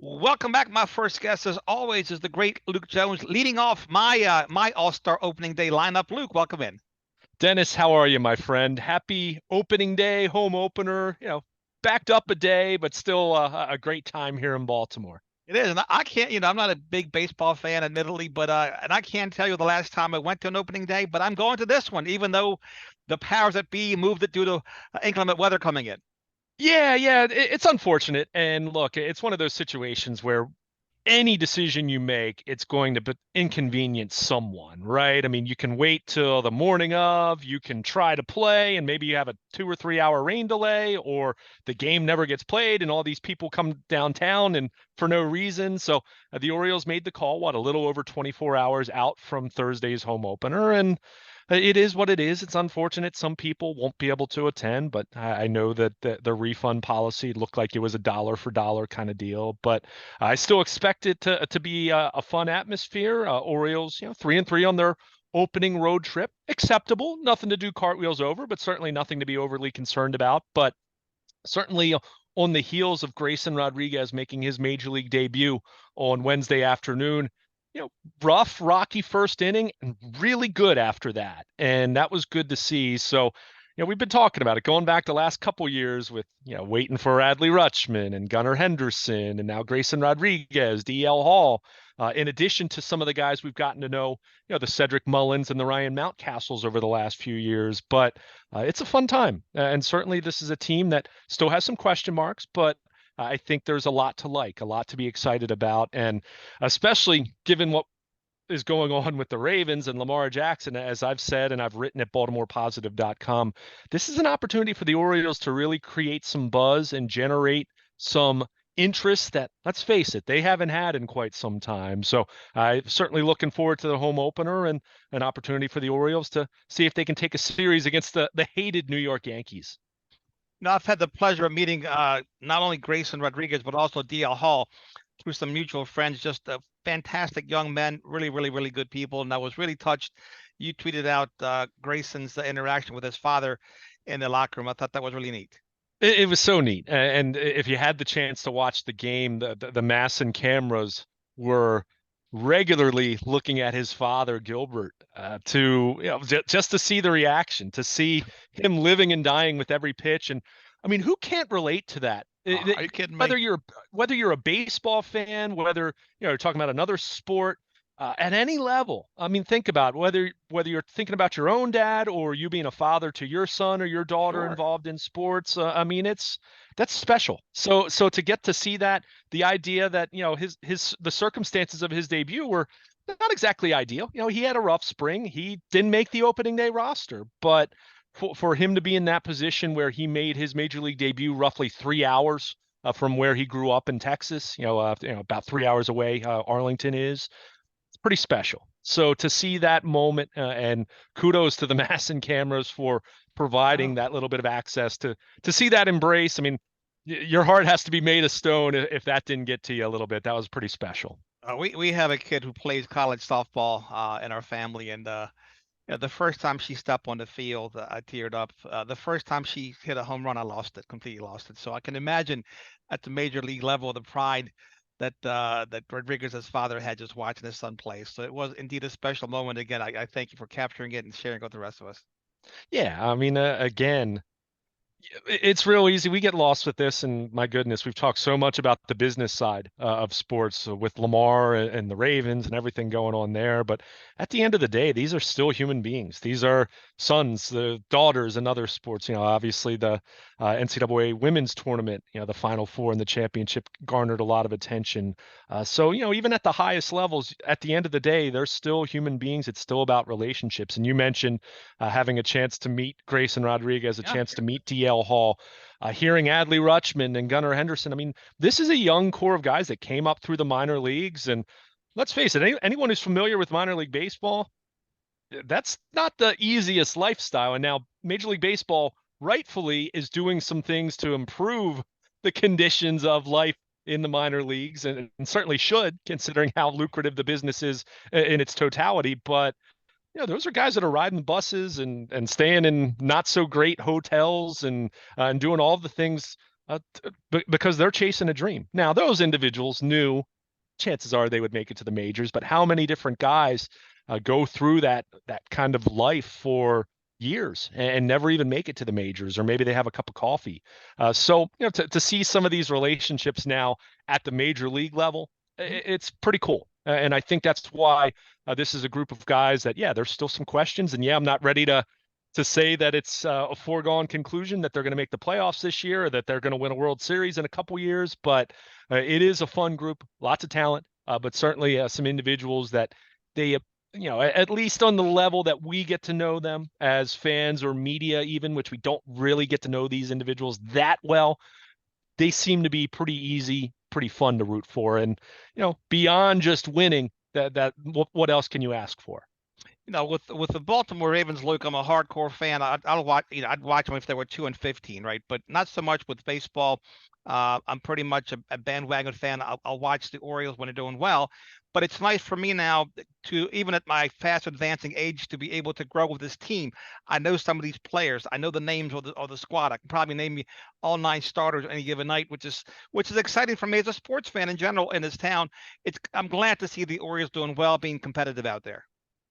Welcome back. My first guest, as always, is the great Luke Jones, leading off my All-Star opening day lineup. Luke, welcome in. Dennis, how are you, my friend? Happy opening day, home opener. Backed up a day, but still a great time here in Baltimore. It is, and I can't, I'm not a big baseball fan, admittedly, but and I can't tell you the last time I went to an opening day, but I'm going to this one, even though the powers that be moved it due to inclement weather coming in. Yeah, it's unfortunate. And look, it's one of those situations where any decision you make, it's going to inconvenience someone, right? I mean, you can wait till the morning of, you can try to play, and maybe you have a 2 or 3 hour rain delay, or the game never gets played, and all these people come downtown and for no reason. So the Orioles made the call, what, a little over 24 hours out from Thursday's home opener, and it is what it is. It's unfortunate. Some people won't be able to attend, but I know that the refund policy looked like it was a dollar for dollar kind of deal. But I still expect it to be a fun atmosphere. Orioles, 3-3 on their opening road trip, acceptable. Nothing to do cartwheels over, but certainly nothing to be overly concerned about. But certainly on the heels of Grayson Rodriguez making his major league debut on Wednesday afternoon, you know, rough, rocky first inning and really good after that. And that was good to see. So, we've been talking about it going back the last couple years with, waiting for Adley Rutschman and Gunnar Henderson and now Grayson Rodriguez, DL Hall, in addition to some of the guys we've gotten to know, the Cedric Mullins and the Ryan Mountcastles over the last few years. But it's a fun time. And certainly this is a team that still has some question marks, but I think there's a lot to like, a lot to be excited about. And especially given what is going on with the Ravens and Lamar Jackson, as I've said and I've written at BaltimorePositive.com, this is an opportunity for the Orioles to really create some buzz and generate some interest that, let's face it, they haven't had in quite some time. So I'm certainly looking forward to the home opener and an opportunity for the Orioles to see if they can take a series against the hated New York Yankees. Now, I've had the pleasure of meeting not only Grayson Rodriguez, but also DL Hall through some mutual friends, just fantastic young men, really, really, really good people. And I was really touched. You tweeted out Grayson's interaction with his father in the locker room. I thought that was really neat. It was so neat. And if you had the chance to watch the game, the mass and cameras were regularly looking at his father, Gilbert, to just to see the reaction, to see him living and dying with every pitch. And I mean, who can't relate to that? Are you kidding Whether me? you're a baseball fan, whether you're talking about another sport, at any level. I mean, think about whether you're thinking about your own dad or you being a father to your son or your daughter Sure. involved in sports. I mean, that's special. So to get to see that, the idea that his the circumstances of his debut were not exactly ideal. He had a rough spring. He didn't make the opening day roster, but for him to be in that position where he made his major league debut roughly 3 hours from where he grew up in Texas, about 3 hours away, Arlington is pretty special. So to see that moment, and kudos to the mass and cameras for providing Oh. that little bit of access to see that embrace. I mean, your heart has to be made of stone if that didn't get to you a little bit. That was pretty special. We have a kid who plays college softball in our family, and the first time she stepped on the field, I teared up. The first time she hit a home run, I lost it, completely lost it. So I can imagine at the major league level the pride that Rodriguez's father had just watching his son play. So it was indeed a special moment. Again, I thank you for capturing it and sharing it with the rest of us. Yeah, I mean, again, it's real easy. We get lost with this, and my goodness, we've talked so much about the business side of sports with Lamar and the Ravens and everything going on there. But at the end of the day, these are still human beings. These are sons, the daughters, and other sports. Obviously the NCAA women's tournament, the Final Four and the championship garnered a lot of attention. So even at the highest levels, at the end of the day, they're still human beings. It's still about relationships. And you mentioned having a chance to meet Grayson Rodriguez, a Yeah. chance to meet DL Hall, hearing Adley Rutschman and Gunnar Henderson. I mean, this is a young core of guys that came up through the minor leagues. And let's face it, anyone who's familiar with minor league baseball, that's not the easiest lifestyle. And now Major League Baseball rightfully is doing some things to improve the conditions of life in the minor leagues and certainly should, considering how lucrative the business is in its totality. But those are guys that are riding buses and staying in not so great hotels and doing all the things because they're chasing a dream. Now, those individuals knew chances are they would make it to the majors, but how many different guys go through that kind of life for years and never even make it to the majors, or maybe they have a cup of coffee. So, to see some of these relationships now at the major league level, Mhm. it's pretty cool. And I think that's why this is a group of guys that, yeah, there's still some questions. And yeah, I'm not ready to say that it's a foregone conclusion that they're going to make the playoffs this year or that they're going to win a World Series in a couple years. But it is a fun group, lots of talent, but certainly some individuals that they, at least on the level that we get to know them as fans or media, even, which we don't really get to know these individuals that well, they seem to be pretty easy, pretty fun to root for. And, beyond just winning, what else can you ask for? With the Baltimore Ravens, Luke, I'm a hardcore fan. I'll watch. I'd watch them if they were 2-15, right? But not so much with baseball. I'm pretty much a bandwagon fan. I'll watch the Orioles when they're doing well. But it's nice for me now to, even at my fast advancing age, to be able to grow with this team. I know some of these players. I know the names of the squad. I can probably name you all 9 starters any given night, which is exciting for me as a sports fan in general in this town. I'm glad to see the Orioles doing well, being competitive out there.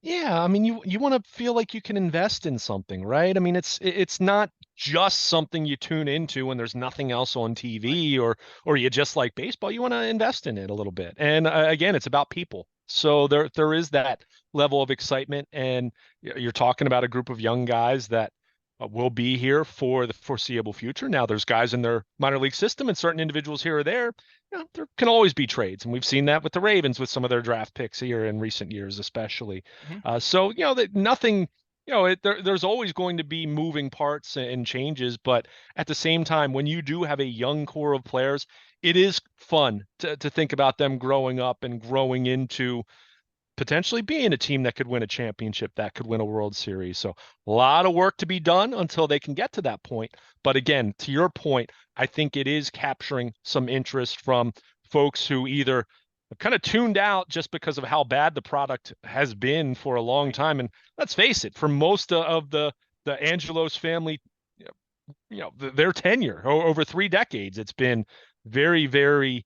Yeah, I mean, you want to feel like you can invest in something, right? I mean, it's not just something you tune into when there's nothing else on Right. TV, or you just like baseball. You want to invest in it a little bit. And again, it's about people. So there is that level of excitement, and you're talking about a group of young guys that will be here for the foreseeable future. Now, there's guys in their minor league system and certain individuals here or there. There can always be trades, and we've seen that with the Ravens with some of their draft picks here in recent years, especially. Mhm. So that nothing, there's always going to be moving parts and changes, but at the same time, when you do have a young core of players, it is fun to think about them growing up and growing into potentially being a team that could win a championship, that could win a World Series. So a lot of work to be done until they can get to that point. But again, to your point, I think it is capturing some interest from folks who either have kind of tuned out just because of how bad the product has been for a long Right. time. And let's face it, for most of the Angelos family, their tenure over 3 decades, it's been very, very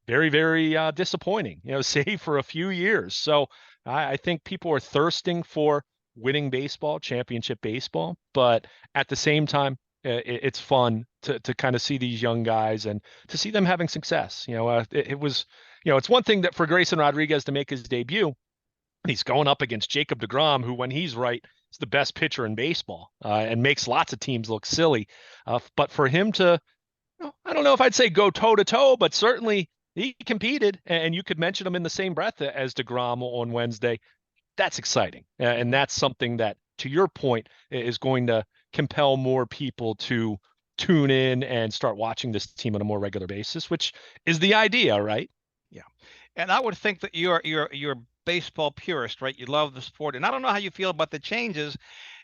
very, very disappointing, save for a few years. So I think people are thirsting for winning baseball, championship baseball, but at the same time, it's fun to kind of see these young guys and to see them having success. It was, it's one thing that for Grayson Rodriguez to make his debut, he's going up against Jacob DeGrom, who, when he's right, is the best pitcher in baseball and makes lots of teams look silly. But for him to I don't know if I'd say go toe to toe, but certainly he competed, and you could mention him in the same breath as DeGrom on Wednesday. That's exciting, and Mhm. that's something that, to your point, is going to compel more people to tune in and start watching this team on a more regular basis, which is the idea, right? Yeah. And I would think that you're a baseball purist, right? You love the sport. And I don't know how you feel about the changes.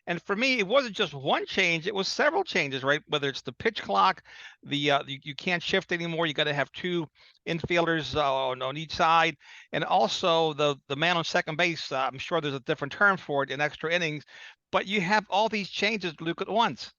And for me, it wasn't just one change, it was several changes, right? Whether it's the pitch clock, you can't shift anymore. You got to have two infielders on each side, and also the man on second base. I'm sure there's a different term for it in extra innings, but you have all these changes, Luke, at once.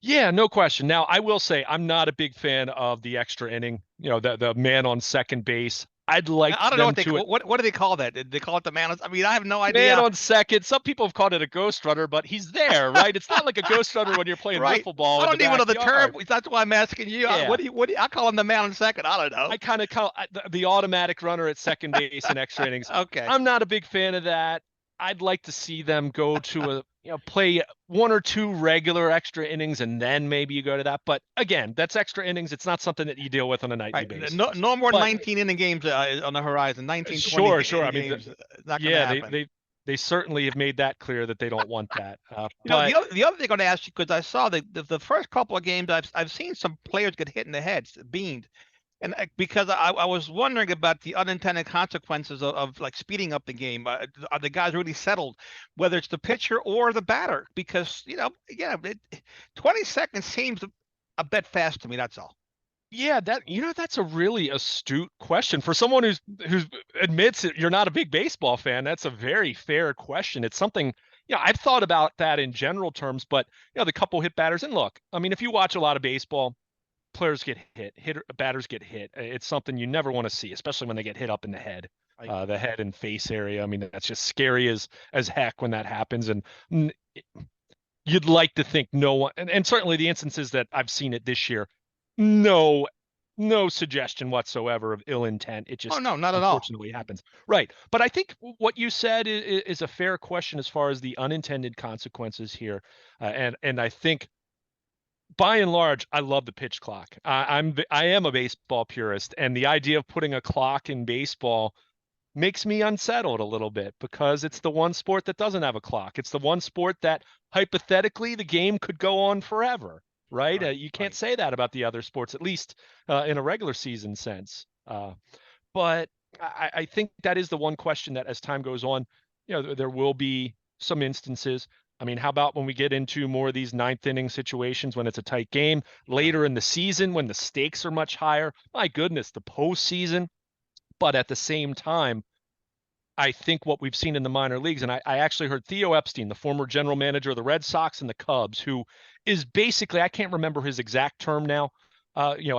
Yeah, no question. Now, I will say I'm not a big fan of the extra inning, the man on second base. I'd like I don't know them to what do they call that? Did they call it the man? I mean, I have no man idea. on second. Some people have called it a ghost runner, but he's there, right? It's not like a ghost runner when you're playing Right. wiffle ball I in the don't even know the term. backyard. That's why I'm asking you. Yeah. What do you, I call him the man on second. I don't know. I kind of call the automatic runner at second base in extra innings. Okay. I'm not a big fan of that. I'd like to see them go to play one or two regular extra innings and then maybe you go to that. But again, that's extra innings. It's not something that you deal with on a nightly Right. No, basis. no more But 19 inning games on the horizon. 19, 20 sure, sure. I inning mean, games. Not going to yeah, happen. they certainly have made that clear that they don't want that. The But other thing I'm going to ask you, because I saw the first couple of games, I've seen some players get hit in the head, beamed. And because I was wondering about the unintended consequences of like speeding up the game. Are the guys really settled, whether it's the pitcher or the batter? Because, yeah, 20 seconds seems a bit fast to me. That's all. yeah, that's a really astute question for someone who's admits that you're not a big baseball fan. That's a very fair question. It's something, I've thought about that in general terms, but the couple hit batters and look, I mean, if you watch a lot of baseball, players get batters get hit. It's something you never want to see, especially when they get hit up in Right. the head and face area. I mean, that's just scary as heck when that happens. And you'd like to think no one, and certainly the instances that I've seen it this year, no, no suggestion whatsoever of ill intent. It Oh just no, not at all. unfortunately happens. Right. But I think what you said is a fair question as far as the unintended consequences here. And I think by and large, I love the pitch clock. I am a baseball purist, and the idea of putting a clock in baseball makes me unsettled a little bit because it's the one sport that doesn't have a clock. It's the one sport that hypothetically the game could go on forever, right? Right. You can't Right. say that about the other sports, at least in a regular season sense. But I think that is the one question that as time goes on, there will be some instances. I mean, how about when we get into more of these ninth inning situations when it's a tight game Right. later in the season when the stakes are much higher? My goodness, the postseason. But at the same time, I think what we've seen in the minor leagues, and I actually heard Theo Epstein, the former general manager of the Red Sox and the Cubs, who is basically, I can't remember his exact term now,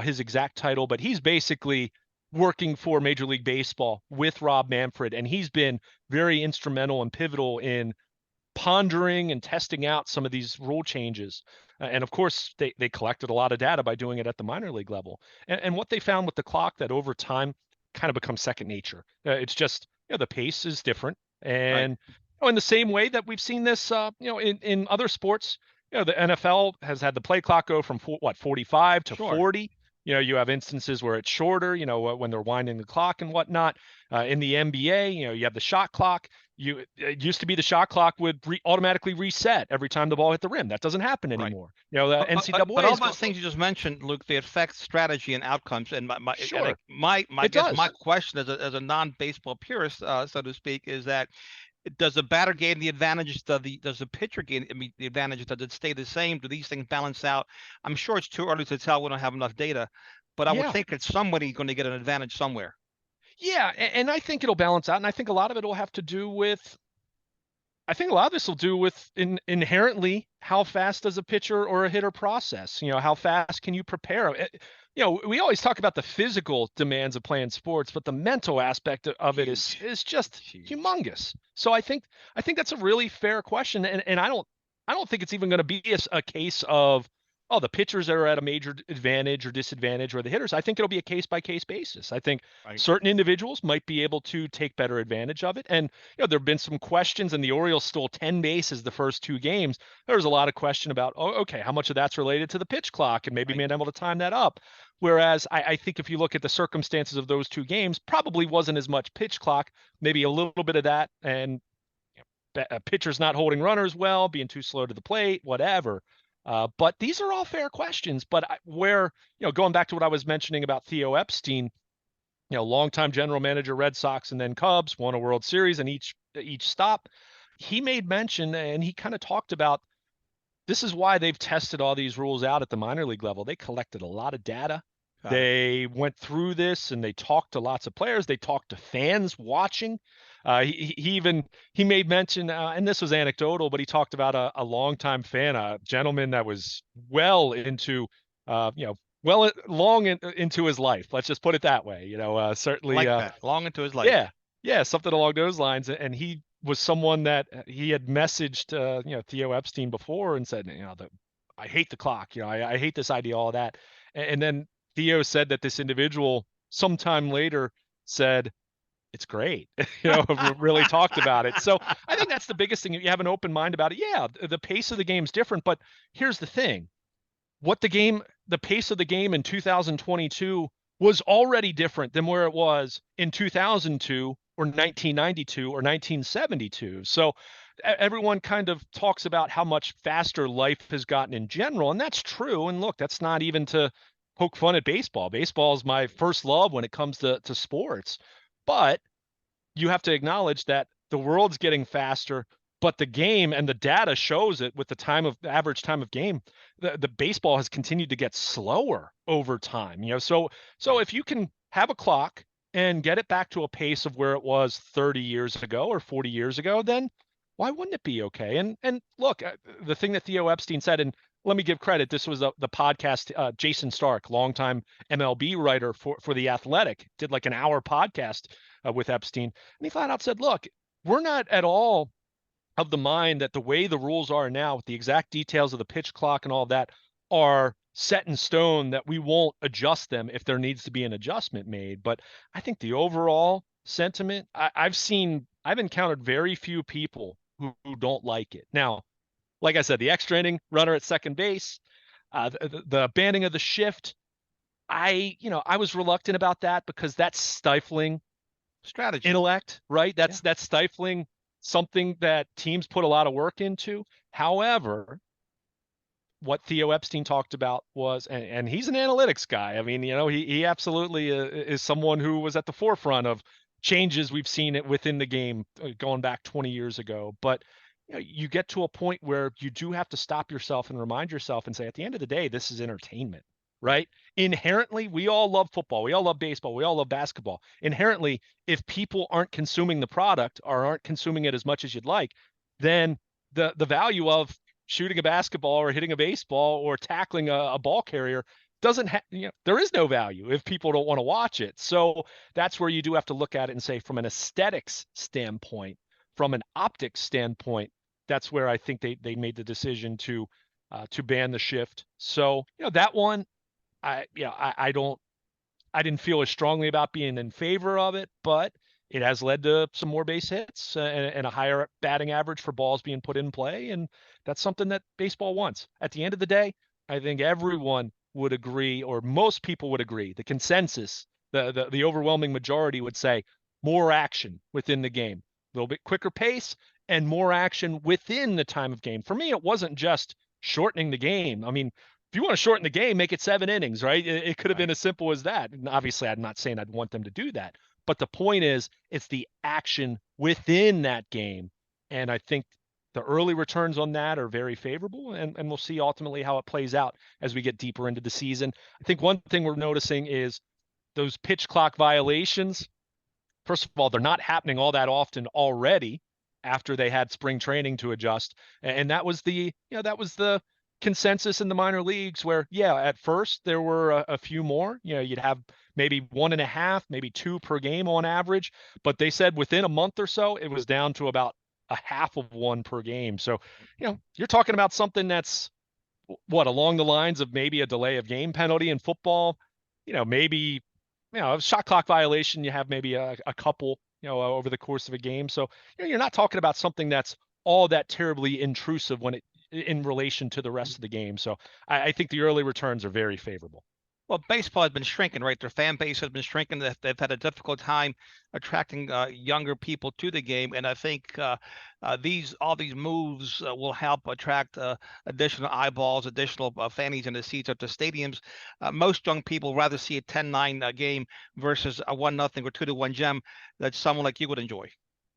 his exact title, but he's basically working for Major League Baseball with Rob Manfred, and he's been very instrumental and pivotal in pondering and testing out some of these rule changes. And of course, they collected a lot of data by doing it at the minor league level. And what they found with the clock that over time kind of becomes second nature. It's just, the pace is different. Right. And in the same way that we've seen this, in other sports, the NFL has had the play clock go from 45 to Sure. 40. You have instances where it's shorter, when they're winding the clock and whatnot. In the NBA, you have the shot clock. It used to be the shot clock would automatically reset every time the ball hit the rim. That doesn't happen Right. anymore. The But NCAA all has those gone. things you just mentioned, Luke, they affect strategy and outcomes. And Sure, my it guess, my does. question as a non-baseball purist, so to speak, is that does the batter gain the advantage? Does the pitcher gain, I mean, the advantage? Does it stay the same? Do these things balance out? I'm sure it's too early to tell. We don't have enough data, but I would Yeah, think that somebody going to get an advantage somewhere. yeah, and I think it'll balance out, and I think a lot of it will have to do with. I think a lot of this will do with inherently how fast does a pitcher or a hitter process? How fast can you prepare? We always talk about the physical demands of playing sports, but the mental aspect of it is Huge. is It's just huge. humongous. So I think that's a really fair question, and I don't think it's even going to be a case of, oh, the pitchers are at a major advantage or disadvantage, or the hitters. I think it'll be a case by case basis. I think Right. certain individuals might be able to take better advantage of it, and there have been some questions, and the Orioles stole 10 bases the first two games. There was a lot of question about, oh, okay, how much of that's related to the pitch clock and maybe Right. being able to time that up. Whereas I think if you look at the circumstances of those two games, probably wasn't as much pitch clock, maybe a little bit of that, and pitchers not holding runners well, being too slow to the plate, whatever. But these are all fair questions. But where, going back to what I was mentioning about Theo Epstein, longtime general manager, Red Sox, and then Cubs, won a World Series in each stop. He made mention and he kind of talked about this is why they've tested all these rules out at the minor league level. They collected a lot of data. Got it. They went through this and they talked to lots of players. They talked to fans watching. He made mention, and this was anecdotal, but he talked about a longtime fan, a gentleman that was well into, into his life. Let's just put it that way. I Certainly, like that. Long into his life. yeah, yeah, something along those lines. And he was someone that he had messaged, Theo Epstein before and said, I hate the clock. I hate this idea, all of that. And then Theo said that this individual sometime later said, it's great. Really talked about it. So I think that's the biggest thing. You have an open mind about it. Yeah, the pace of the game's different, but here's the thing the pace of the game in 2022 was already different than where it was in 2002 or 1992 or 1972. So everyone kind of talks about how much faster life has gotten in general, and that's true. And look, that's not even to poke fun at baseball. Baseball is my first love when it comes to sports. But you have to acknowledge that the world's getting faster, but the game and the data shows it with the average time of game, the baseball has continued to get slower over time. So Right. if you can have a clock and get it back to a pace of where it was 30 years ago or 40 years ago, then why wouldn't it be okay? And look, the thing that Theo Epstein said, and let me give credit. This was the podcast, Jason Stark, longtime MLB writer for The Athletic, did like an hour podcast with Epstein. And he flat out said, look, we're not at all of the mind that the way the rules are now, with the exact details of the pitch clock and all that, are set in stone, that we won't adjust them if there needs to be an adjustment made. But I think the overall sentiment, I've encountered very few people who don't like it. Now, like I said, the extra inning runner at second base, the banning of the shift, I was reluctant about that because that's stifling Strategy. intellect, right? Yeah. That's stifling something that teams put a lot of work into. However, what Theo Epstein talked about was, and he's an analytics guy. I mean, he absolutely is someone who was at the forefront of changes we've seen it within the game going back 20 years ago. But you get to a point where you do have to stop yourself and remind yourself and say, at the end of the day, this is entertainment, right? Inherently, we all love football, we all love baseball, we all love basketball. Inherently, if people aren't consuming the product or aren't consuming it as much as you'd like, then the value of shooting a basketball or hitting a baseball or tackling a ball carrier doesn't have, there is no value if people don't want to watch it. So that's where you do have to look at it and say, from an aesthetics standpoint, from an optics standpoint, that's where I think they made the decision to ban the shift. So that one, I didn't feel as strongly about being in favor of it, but it has led to some more base hits and a higher batting average for balls being put in play. And that's something that baseball wants. At the end of the day, I think everyone would agree, or most people would agree, the consensus, the overwhelming majority would say more action within the game, a little bit quicker pace and more action within the time of game. For me, it wasn't just shortening the game. I mean, if you want to shorten the game, make it 7 innings, right? It could have been Right. as simple as that. And obviously, I'm not saying I'd want them to do that, but the point is, it's the action within that game. And I think the early returns on that are very favorable, and we'll see ultimately how it plays out as we get deeper into the season. I think one thing we're noticing is those pitch clock violations. First of all, they're not happening all that often already after they had spring training to adjust. And that was the consensus in the minor leagues where, yeah, at first there were a few more. You'd have maybe 1.5, maybe 2 per game on average. But they said within a month or so, it was down to about a half of one per game. So, you're talking about something that's what, along the lines of maybe a delay of game penalty in football, maybe, a shot clock violation, you have maybe a couple, over the course of a game. So, you're not talking about something that's all that terribly intrusive when it in relation to the rest of the game. So I think the early returns are very favorable. Well, baseball has been shrinking, right? Their fan base has been shrinking. They've had a difficult time attracting younger people to the game, and I think all these moves will help attract additional eyeballs, additional fannies in the seats at the stadiums. Most young people rather see a 10-9 game versus a 1-0 or 2-1 gem that someone like you would enjoy.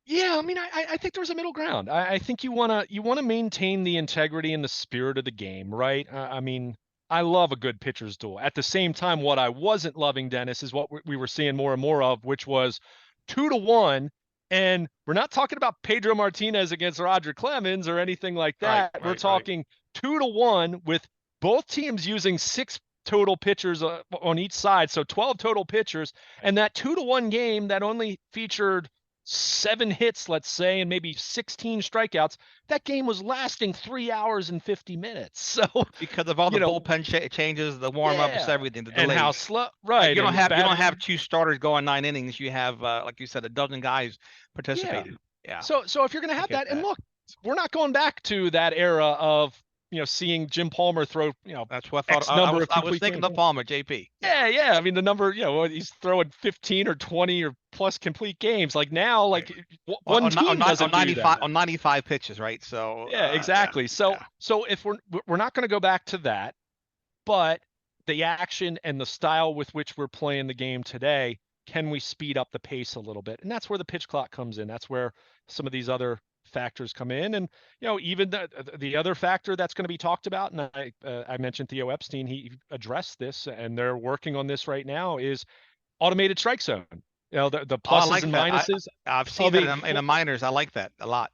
Yeah, I mean, I think there's a middle ground. I think you wanna maintain the integrity and the spirit of the game, right? I mean, I love a good pitcher's duel. At the same time, what I wasn't loving, Dennis, is what we were seeing more and more of, which was 2-1. And we're not talking about Pedro Martinez against Roger Clemens or anything like Right, that. We're right, right. talking 2-1 with both teams using 6 total pitchers on each side, so 12 total pitchers. And that 2-1 game that only featured 7 hits, let's say, and maybe 16 strikeouts, that game was lasting 3 hours and 50 minutes. So, Because of all you the know, bullpen changes, the warm ups, yeah. everything, the And how delays. slow, right. You don't And have you don't batting, have two starters going 9 innings. You have, like you said, a dozen guys yeah. participating. Yeah, So if you're going to I have get that, and that. look, we're not going back to that era of, seeing Jim Palmer throw, That's what I thought. X number of I was complete thinking games. of Palmer, JP. Yeah, Yeah. I mean, the number, he's throwing 15 or 20 or plus complete games. Like now, right. like one team doesn't do that. On 95 pitches, right? So, Yeah, yeah, exactly. So yeah. so if we're not going to go back to that, but the action and the style with which we're playing the game today, can we speed up the pace a little bit? And that's where the pitch clock comes in. That's where some of these other factors come in. And even the other factor that's going to be talked about, and I mentioned Theo Epstein, he addressed this, and they're working on this right now, is automated strike zone. The Oh, I pluses like and that. minuses I've seen of that a in the minors. I like that a lot.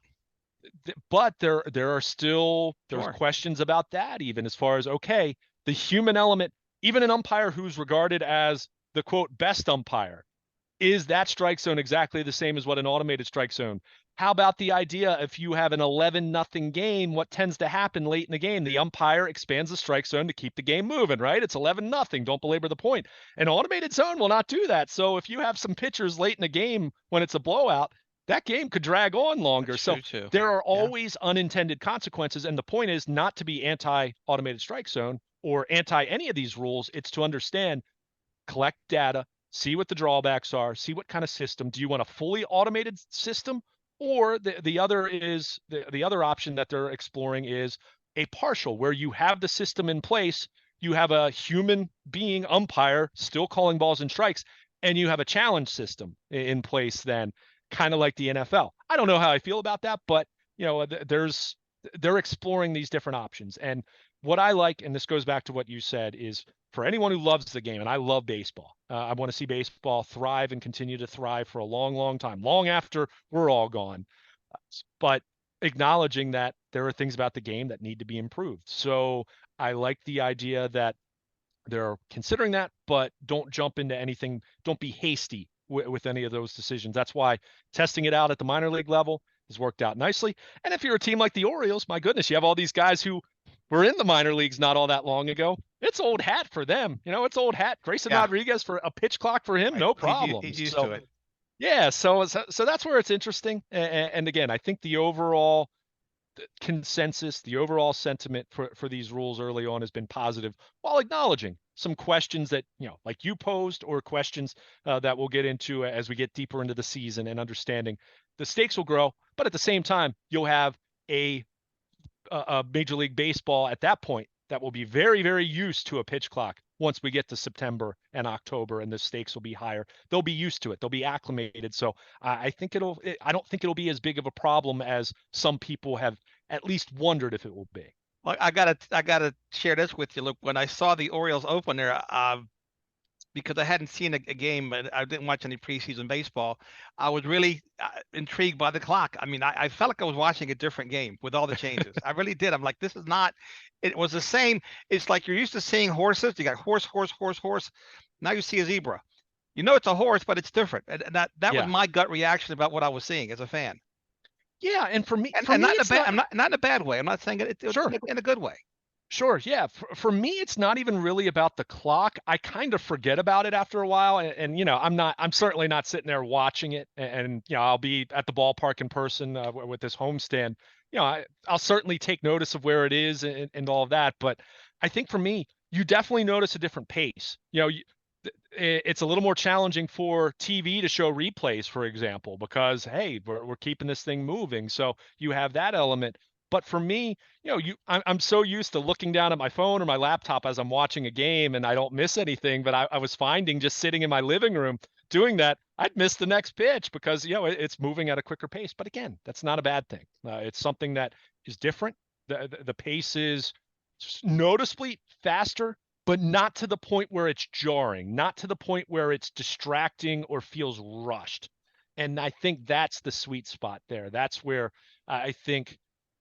but there are still there's Sure. questions about that, even as far as, okay, the human element, even an umpire who's regarded as the quote best umpire, is that strike zone exactly the same as what an automated strike zone? How about the idea, if you have an 11-0 game, what tends to happen late in the game? The umpire expands the strike zone to keep the game moving, right? It's 11-0. Don't belabor the point. An automated zone will not do that. So if you have some pitchers late in the game when it's a blowout, that game could drag on longer. That's So true too. there are Yeah. always unintended consequences. And the point is not to be anti automated strike zone or anti any of these rules. It's to understand, collect data, see what the drawbacks are, see what kind of system. Do you want a fully automated system? Or the other option that they're exploring is a partial, where you have the system in place, you have a human being umpire still calling balls and strikes, and you have a challenge system in place then, kind of like the NFL. I don't know how I feel about that, but they're exploring these different options. And what I like, and this goes back to what you said, is for anyone who loves the game, and I love baseball, I want to see baseball thrive and continue to thrive for a long, long time, long after we're all gone. But acknowledging that there are things about the game that need to be improved. So I like the idea that they're considering that, but don't jump into anything. Don't be hasty with any of those decisions. That's why testing it out at the minor league level has worked out nicely. And if you're a team like the Orioles, my goodness, you have all these guys who were in the minor leagues not all that long ago. It's old hat for them. It's old hat. Grayson Yeah. Rodriguez, for a pitch clock for him, Right. no He's problems. used So to it. yeah, so that's where it's interesting. And again, I think the overall consensus, the overall sentiment for these rules early on has been positive, while acknowledging some questions that, like you posed, or questions that we'll get into as we get deeper into the season, and understanding the stakes will grow. But at the same time, you'll have a Major League Baseball at that point that will be very, very used to a pitch clock. Once we get to September and October, and the stakes will be higher, they'll be used to it. They'll be acclimated. So I think I don't think it'll be as big of a problem as some people have at least wondered if it will be. Well, I gotta share this with you. Look, when I saw the Orioles open there, because I hadn't seen a game and I didn't watch any preseason baseball, I was really intrigued by the clock. I mean, I felt like I was watching a different game with all the changes. I really did. I'm like, this is not. It was the same. It's like you're used to seeing horses. You got horse, horse, horse, horse. Now you see a zebra. You know it's a horse, but it's different. And that was Yeah. my gut reaction about what I was seeing as a fan. Yeah. And for And me, not in a it's bad. not. I'm not in a bad way. I'm not saying it Sure. in a good way. Sure. Yeah. For me, it's not even really about the clock. I kind of forget about it after a while. And I'm certainly not sitting there watching it. And I'll be at the ballpark in person with this homestand. I'll certainly take notice of where it is, and all of that. But I think for me, you definitely notice a different pace. It's a little more challenging for TV to show replays, for example, because, hey, we're keeping this thing moving. So you have that element. But for me, I'm so used to looking down at my phone or my laptop as I'm watching a game, and I don't miss anything. But I was finding, just sitting in my living room doing that, I'd miss the next pitch because it's moving at a quicker pace. But again, that's not a bad thing. It's something that is different. The pace is noticeably faster, but not to the point where it's jarring, not to the point where it's distracting or feels rushed. And I think that's the sweet spot there. That's where I think,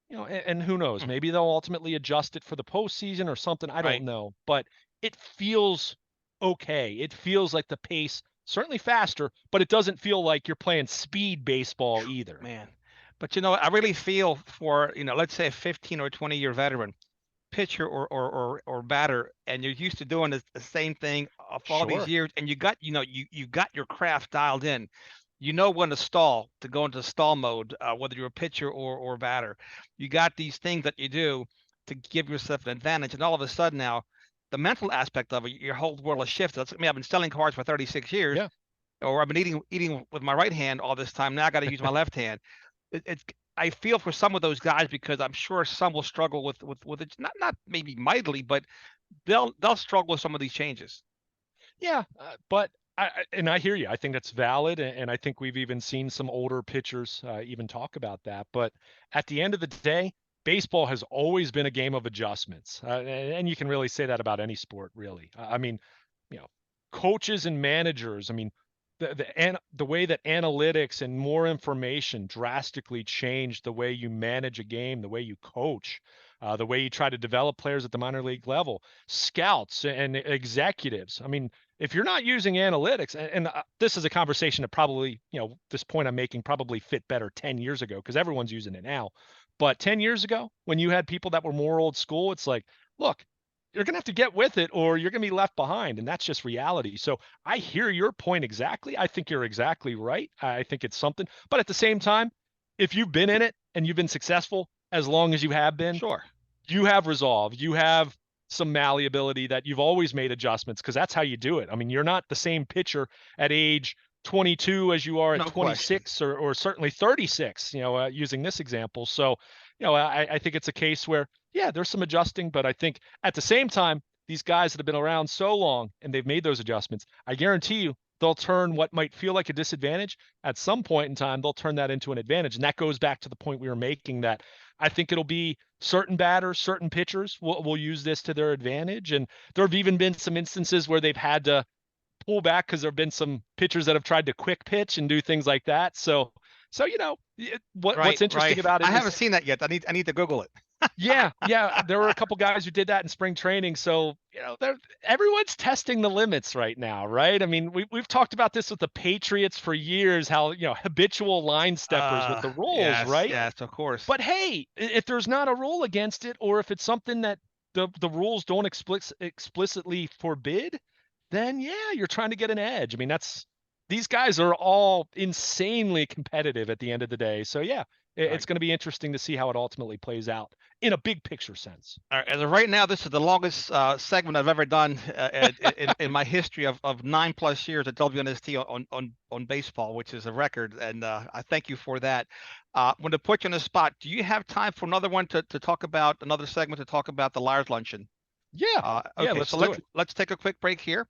and who knows, Hmm. maybe they'll ultimately adjust it for the postseason or something. I don't Right. know, but it feels okay. It feels like the pace, certainly faster, but it doesn't feel like you're playing speed baseball either. Man. But I really feel for, let's say a 15 or 20-year veteran pitcher or batter, and you're used to doing the same thing for all these Sure. years, and you got your craft dialed in. You know when to stall, to go into stall mode, whether you're a pitcher or batter. You got these things that you do to give yourself an advantage, and all of a sudden now, the mental aspect of it, your whole world has shifted. I mean, I've been selling cards for 36 years, Yeah. or I've been eating with my right hand all this time. Now I got to use my left hand. It's I feel for some of those guys because I'm sure some will struggle with it, not maybe mightily, but they'll struggle with some of these changes. Yeah, but and I hear you. I think that's valid, and I think we've even seen some older pitchers even talk about that. But at the end of the day, baseball has always been a game of adjustments, and you can really say that about any sport, really. I mean, you know, coaches and managers. I mean, the way that analytics and more information drastically changed the way you manage a game, the way you coach, the way you try to develop players at the minor league level, scouts and executives. I mean, if you're not using analytics, and this is a conversation that probably, this point I'm making probably fit better 10 years ago because everyone's using it now. But 10 years ago, when you had people that were more old school, it's like, look, you're going to have to get with it or you're going to be left behind. And that's just reality. So I hear your point exactly. I think you're exactly right. I think it's something. But at the same time, if you've been in it and you've been successful as long as you have been, Sure. you have resolve. You have some malleability that you've always made adjustments because that's how you do it. I mean, you're not the same pitcher at age 22 as you are at No question. 26 or certainly 36, using this example. So, I think it's a case where, yeah, there's some adjusting, but I think at the same time, these guys that have been around so long and they've made those adjustments, I guarantee you they'll turn what might feel like a disadvantage at some point in time, they'll turn that into an advantage. And that goes back to the point we were making that I think it'll be certain batters, certain pitchers will use this to their advantage. And there have even been some instances where they've had to pull back because there have been some pitchers that have tried to quick pitch and do things like that. So what's Right, interesting right. about I it haven't is, seen that yet. I need to Google it. yeah, there were a couple guys who did that in spring training. So, everyone's testing the limits right now, right? I mean, we've talked about this with the Patriots for years, how, habitual line steppers with the rules, Yes, right? yes, of course. But hey, if there's not a rule against it, or if it's something that the rules don't explicitly forbid, then yeah, you're trying to get an edge. I mean, these guys are all insanely competitive at the end of the day. So yeah, Right. it's going to be interesting to see how it ultimately plays out in a big picture sense. All right, as of right now, this is the longest segment I've ever done in my history of 9+ years at WNST on baseball, which is a record, and I thank you for that. I'm going to put you on the spot. Do you have time for another one to talk about another segment to talk about the Liars Luncheon? Yeah, yeah, Okay, let's so do let's it. let's take a quick break here.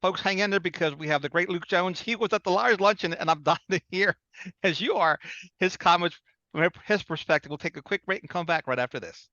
Folks, hang in there because we have the great Luke Jones. He was at the Liars Luncheon, and I'm dying to hear, as you are, his comments from his perspective. We'll take a quick break and come back right after this.